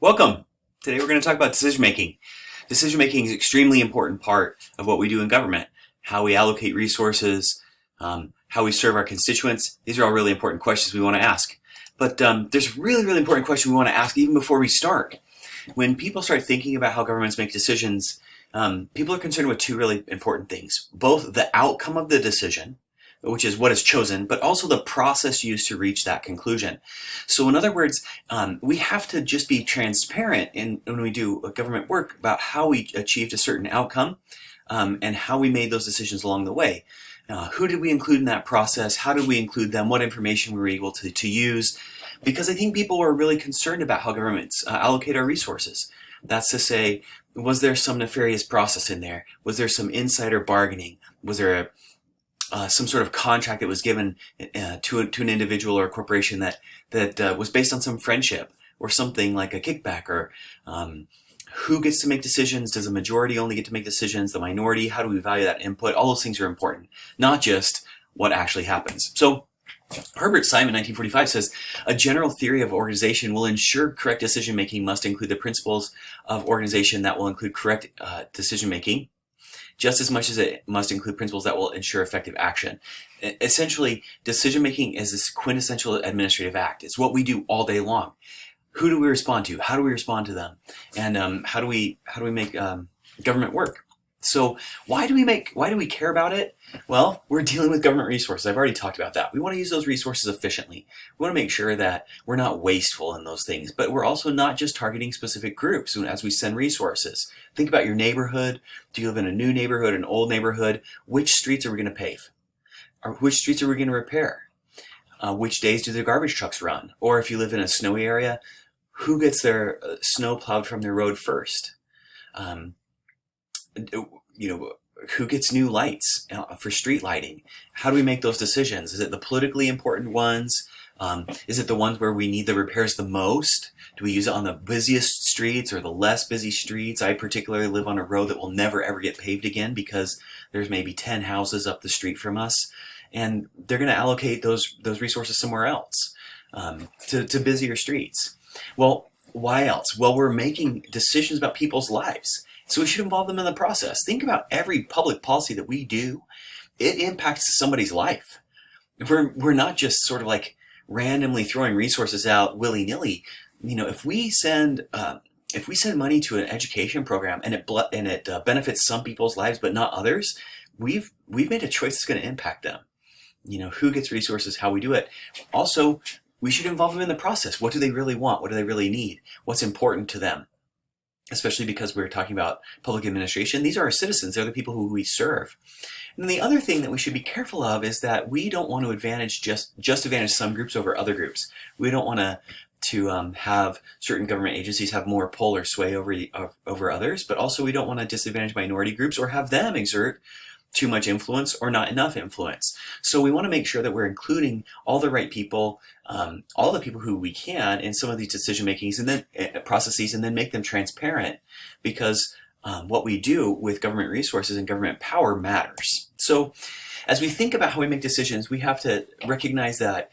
Welcome! Today we're going to talk about decision making. Decision making is an extremely important part of what we do in government. How we allocate resources, how we serve our constituents. These are all really important questions we want to ask. But there's a really important question we want to ask even before we start. When people start thinking about how governments make decisions, people are concerned with two really important things. Both the outcome of the decision, which is what is chosen, but also the process used to reach that conclusion. So in other words, we have to just be transparent when we do government work about how we achieved a certain outcome and how we made those decisions along the way. Who did we include in that process? How did we include them? What information were we able to use? Because I think people are really concerned about how governments allocate our resources. That's to say, was there some nefarious process in there? Was there some insider bargaining? Was there some sort of contract that was given to an individual or a corporation that was based on some friendship or something like a kickback? Or who gets to make decisions? Does the majority only get to make decisions? The minority? How do we value that input? All those things are important, not just what actually happens. So Herbert Simon, 1945, says, a general theory of organization will ensure correct decision-making must include the principles of organization that will include correct decision-making, just as much as it must include principles that will ensure effective action. Essentially, decision-making is this quintessential administrative act. It's what we do all day long. Who do we respond to? How do we respond to them? And how do we make government work? So why do we care about it? Well, we're dealing with government resources. I've already talked about that. We want to use those resources efficiently. We want to make sure that we're not wasteful in those things, but we're also not just targeting specific groups as we send resources. Think about your neighborhood. Do you live in a new neighborhood, an old neighborhood? Which streets are we going to pave? Or which streets are we going to repair? Which days do the garbage trucks run? Or if you live in a snowy area, who gets their snow plowed from their road first? Who gets new lights for street lighting? How do we make those decisions? Is it the politically important ones? Is it the ones where we need the repairs the most? Do we use it on the busiest streets or the less busy streets? I particularly live on a road that will never ever get paved again because there's maybe 10 houses up the street from us, and they're going to allocate those resources somewhere else to busier streets. Well, why else? Well, we're making decisions about people's lives. So we should involve them in the process. Think about every public policy that we do. It impacts somebody's life. We're not just sort of like randomly throwing resources out willy-nilly. If we send money to an education program and it benefits some people's lives but not others, we've made a choice that's going to impact them. Who gets resources, how we do it. Also, we should involve them in the process. What do they really want? What do they really need? What's important to them? Especially because we're talking about public administration. These are our citizens. They're the people who we serve. And the other thing that we should be careful of is that we don't want to just advantage some groups over other groups. We don't want to have certain government agencies have more pull or sway over others, but also we don't want to disadvantage minority groups or have them exert too much influence or not enough influence. So we want to make sure that we're including all the right people, all the people who we can in some of these decision makings and then processes, and then make them transparent, because what we do with government resources and government power matters. So as we think about how we make decisions, we have to recognize that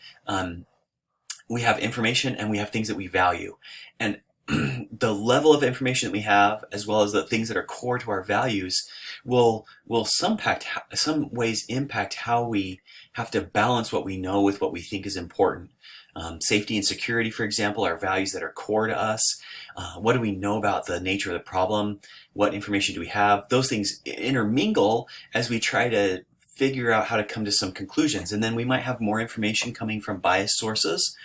we have information and we have things that we value. And the level of information that we have, as well as the things that are core to our values, will some ways impact how we have to balance what we know with what we think is important. Safety and security, for example, are values that are core to us. What do we know about the nature of the problem? What information do we have? Those things intermingle as we try to figure out how to come to some conclusions. And then we might have more information coming from biased sources.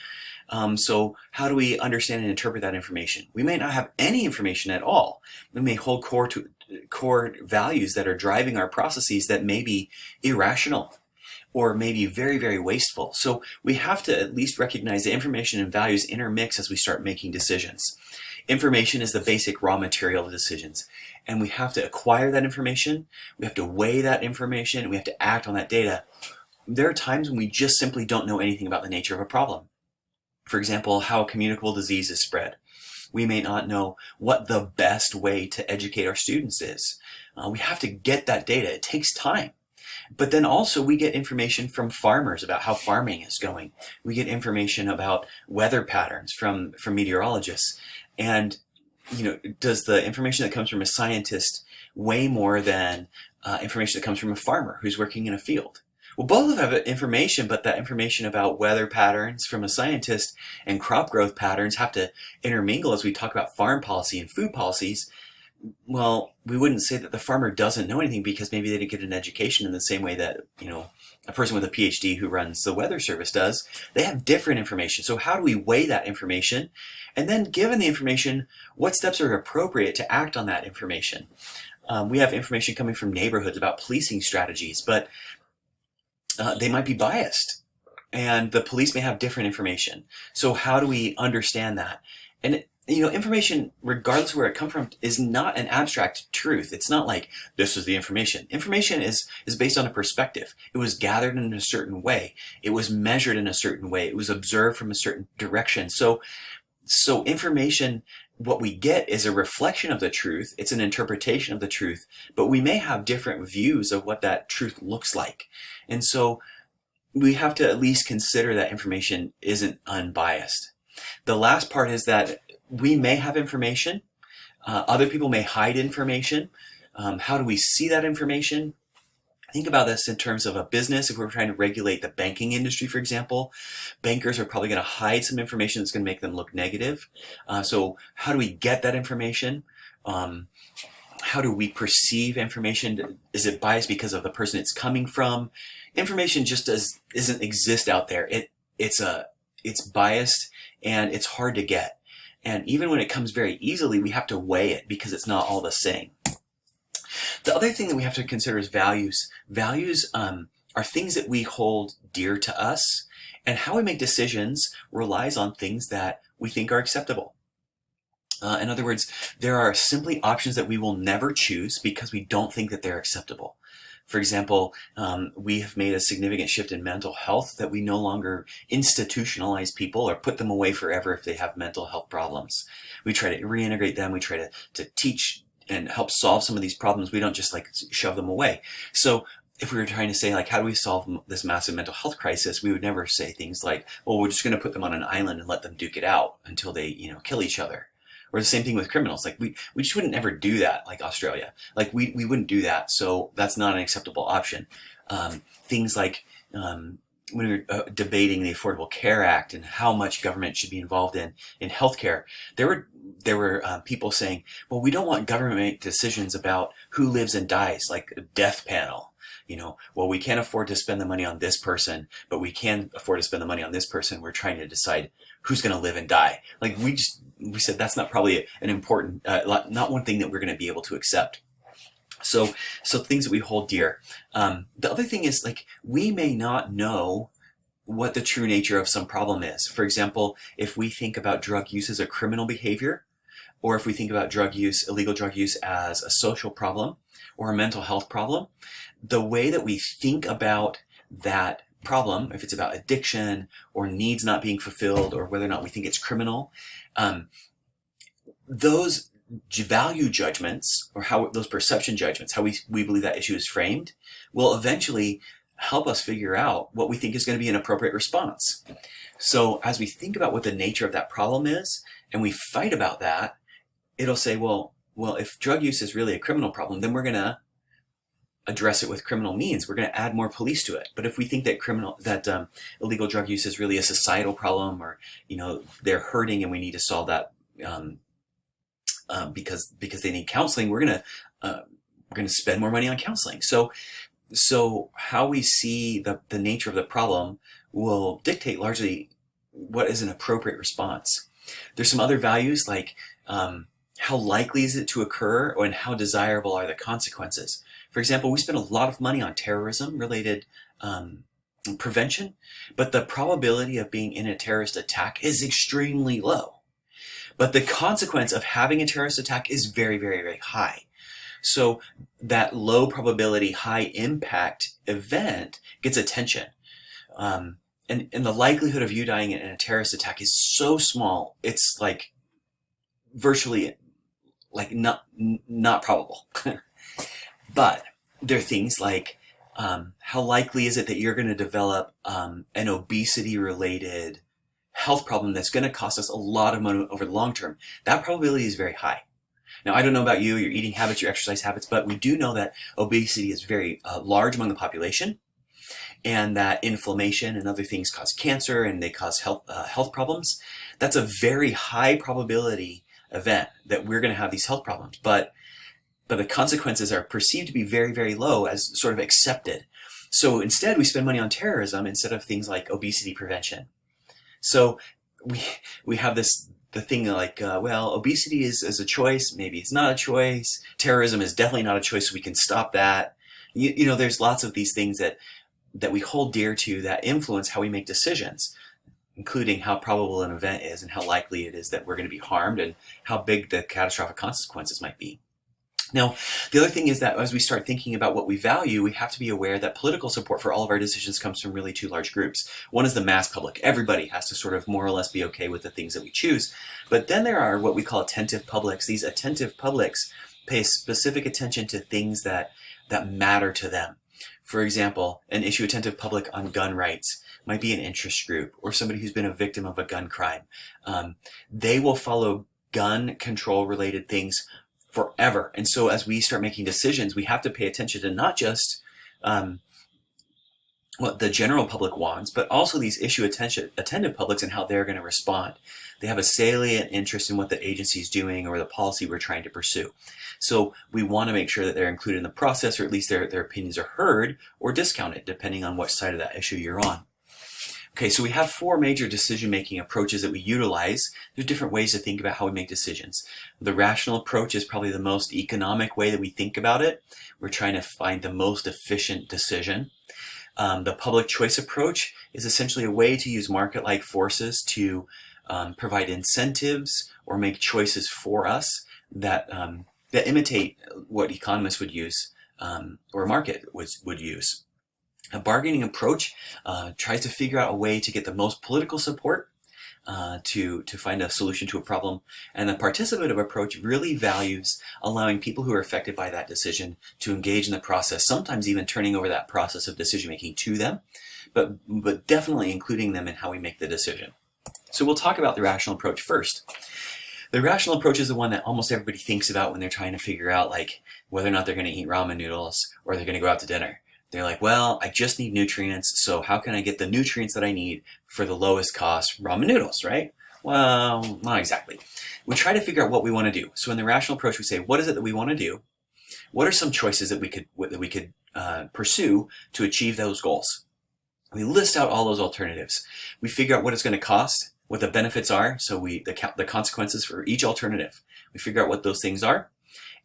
So how do we understand and interpret that information? We may not have any information at all. We may hold core values that are driving our processes that may be irrational or maybe very wasteful. So we have to at least recognize that information and values intermix as we start making decisions. Information is the basic raw material of decisions, and we have to acquire that information, we have to weigh that information, and we have to act on that data. There are times when we just simply don't know anything about the nature of a problem. For example, how a communicable disease is spread. We may not know what the best way to educate our students is. We have to get that data. It takes time. But then also we get information from farmers about how farming is going. We get information about weather patterns from meteorologists. And does the information that comes from a scientist weigh more than information that comes from a farmer who's working in a field? Well, both of them have information, but that information about weather patterns from a scientist and crop growth patterns have to intermingle as we talk about farm policy and food policies. Well, we wouldn't say that the farmer doesn't know anything because maybe they didn't get an education in the same way that, a person with a PhD who runs the Weather Service does. They have different information. So how do we weigh that information? And then given the information, what steps are appropriate to act on that information? We have information coming from neighborhoods about policing strategies, but they might be biased. And the police may have different information. So how do we understand that? And information, regardless of where it comes from, is not an abstract truth. It's not like, this is the information. Information is based on a perspective. It was gathered in a certain way. It was measured in a certain way. It was observed from a certain direction. So information, what we get is a reflection of the truth. It's an interpretation of the truth, but we may have different views of what that truth looks like. And so we have to at least consider that information isn't unbiased. The last part is that we may have information. Other people may hide information. How do we see that information? Think about this in terms of a business. If we're trying to regulate the banking industry, for example, bankers are probably going to hide some information that's going to make them look negative. So how do we get that information? How do we perceive information? Is it biased because of the person it's coming from? Information just doesn't exist out there. It's biased and it's hard to get. And even when it comes very easily, we have to weigh it because it's not all the same. The other thing that we have to consider is values. Values are things that we hold dear to us, and how we make decisions relies on things that we think are acceptable. In other words, there are simply options that we will never choose because we don't think that they're acceptable. For example, we have made a significant shift in mental health that we no longer institutionalize people or put them away forever if they have mental health problems. We try to reintegrate them. We try to teach and help solve some of these problems. We don't just shove them away. So if we were trying to say how do we solve this massive mental health crisis, we would never say things like, well, we're just going to put them on an island and let them duke it out until they kill each other. Or the same thing with criminals. We just wouldn't ever do that, like Australia. We wouldn't do that, so that's not an acceptable option. Things like when we were debating the Affordable Care Act and how much government should be involved in healthcare, there were people saying, well, we don't want government to make decisions about who lives and dies, like a death panel. Well, we can't afford to spend the money on this person, but we can afford to spend the money on this person. We're trying to decide who's going to live and die. We said that's not probably an important, not one thing that we're going to be able to accept. So things that we hold dear. The other thing is we may not know what the true nature of some problem is. For example, if we think about drug use as a criminal behavior, or if we think about illegal drug use as a social problem or a mental health problem, the way that we think about that problem, if it's about addiction or needs not being fulfilled or whether or not we think it's criminal, those value judgments or how those perception judgments, how we believe that issue is framed, will eventually help us figure out what we think is going to be an appropriate response. So as we think about what the nature of that problem is and we fight about that, it'll say, well, if drug use is really a criminal problem, then we're going to address it with criminal means. We're going to add more police to it. But if we think that illegal drug use is really a societal problem, or they're hurting and we need to solve that because they need counseling, we're going to spend more money on counseling. So how we see the nature of the problem will dictate largely what is an appropriate response. There's some other values like how likely is it to occur, and how desirable are the consequences. For example, we spend a lot of money on terrorism-related prevention, but the probability of being in a terrorist attack is extremely low. But the consequence of having a terrorist attack is very, very, very high. So that low probability, high impact event gets attention. And the likelihood of you dying in a terrorist attack is so small, it's virtually not probable. But there are things like how likely is it that you're going to develop an obesity-related health problem that's going to cost us a lot of money over the long term, that probability is very high. Now, I don't know about you, your eating habits, your exercise habits, but we do know that obesity is very large among the population, and that inflammation and other things cause cancer and they cause health problems. That's a very high probability event that we're going to have these health problems, but the consequences are perceived to be very, very low, as sort of accepted. So instead, we spend money on terrorism instead of things like obesity prevention. So we have the thing like, well, obesity is a choice, maybe it's not a choice. Terrorism is definitely not a choice, so we can stop that. You know, there's lots of these things that we hold dear to that influence how we make decisions, including how probable an event is and how likely it is that we're going to be harmed and how big the catastrophic consequences might be. Now, the other thing is that as we start thinking about what we value, we have to be aware that political support for all of our decisions comes from really two large groups. One is the mass public. Everybody has to sort of more or less be okay with the things that we choose. But then there are what we call attentive publics. These attentive publics pay specific attention to things that matter to them. For example, an issue attentive public on gun rights might be an interest group or somebody who's been a victim of a gun crime. They will follow gun control related things forever. And so as we start making decisions, we have to pay attention to not just what the general public wants, but also these issue attentive publics and how they're going to respond. They have a salient interest in what the agency is doing or the policy we're trying to pursue. So we want to make sure that they're included in the process, or at least their opinions are heard or discounted, depending on what side of that issue you're on. Okay, so we have four major decision-making approaches that we utilize. There's different ways to think about how we make decisions. The rational approach is probably the most economic way that we think about it. We're trying to find the most efficient decision. The public choice approach is essentially a way to use market-like forces to provide incentives or make choices for us that imitate what economists would use or a market would use. A bargaining approach tries to figure out a way to get the most political support to find a solution to a problem. And the participative approach really values allowing people who are affected by that decision to engage in the process, sometimes even turning over that process of decision making to them, but definitely including them in how we make the decision. So we'll talk about the rational approach first. The rational approach is the one that almost everybody thinks about when they're trying to figure out like whether or not they're going to eat ramen noodles or they're going to go out to dinner. They're like, well, I just need nutrients, so how can I get the nutrients that I need for the lowest cost ramen noodles, right? Well, not exactly. We try to figure out what we want to do. So in the rational approach, we say, what is it that we want to do? What are some choices that we could pursue to achieve those goals? We list out all those alternatives. We figure out what it's going to cost, what the benefits are, so the consequences for each alternative. We figure out what those things are,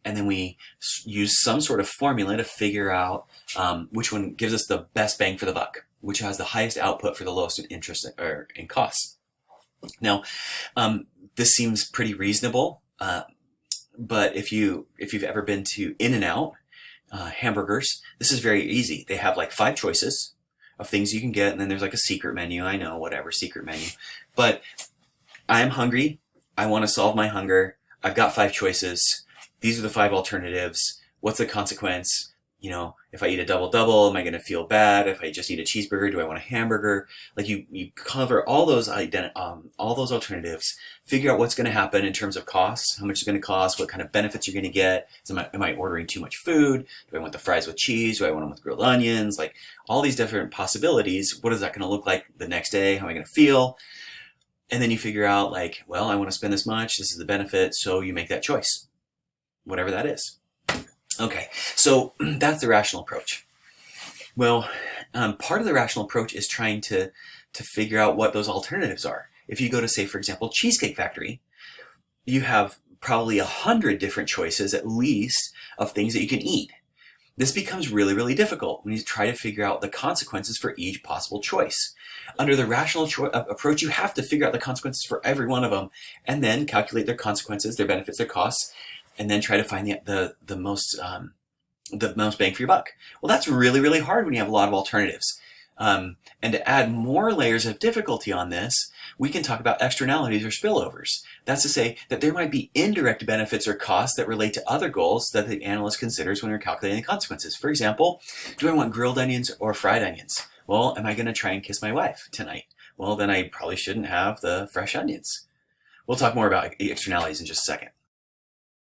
and then we use some sort of formula to figure out which one gives us the best bang for the buck, which has the highest output for the lowest in interest or in costs. Now, this seems pretty reasonable, but if you've ever been to In-N-Out hamburgers, this is very easy. They have like 5 choices of things you can get, and then there's like a secret menu. I know, whatever, secret menu. But I'm hungry. I want to solve my hunger. I've got 5 choices. These are the 5 alternatives. What's the consequence? You know, if I eat a double-double, am I going to feel bad? If I just eat a cheeseburger, do I want a hamburger? Like you cover all those alternatives, figure out what's going to happen in terms of costs, how much it's going to cost, what kind of benefits you're going to get. Am I ordering too much food? Do I want the fries with cheese? Do I want them with grilled onions? Like all these different possibilities. What is that going to look like the next day? How am I going to feel? And then you figure out like, well, I want to spend this much. This is the benefit. So you make that choice, whatever that is. Okay, so that's the rational approach. Well, part of the rational approach is trying to figure out what those alternatives are. If you go to, say, for example, Cheesecake Factory, you have probably 100 different choices, at least, of things that you can eat. This becomes really, really difficult when you try to figure out the consequences for each possible choice. Under the rational approach, you have to figure out the consequences for every one of them, and then calculate their consequences, their benefits, their costs, and then try to find the most bang for your buck. Well, that's really, really hard when you have a lot of alternatives. And to add more layers of difficulty on this, we can talk about externalities or spillovers. That's to say that there might be indirect benefits or costs that relate to other goals that the analyst considers when they're calculating the consequences. For example, do I want grilled onions or fried onions? Well, am I going to try and kiss my wife tonight? well, then I probably shouldn't have the fresh onions. We'll talk more about externalities in just a second.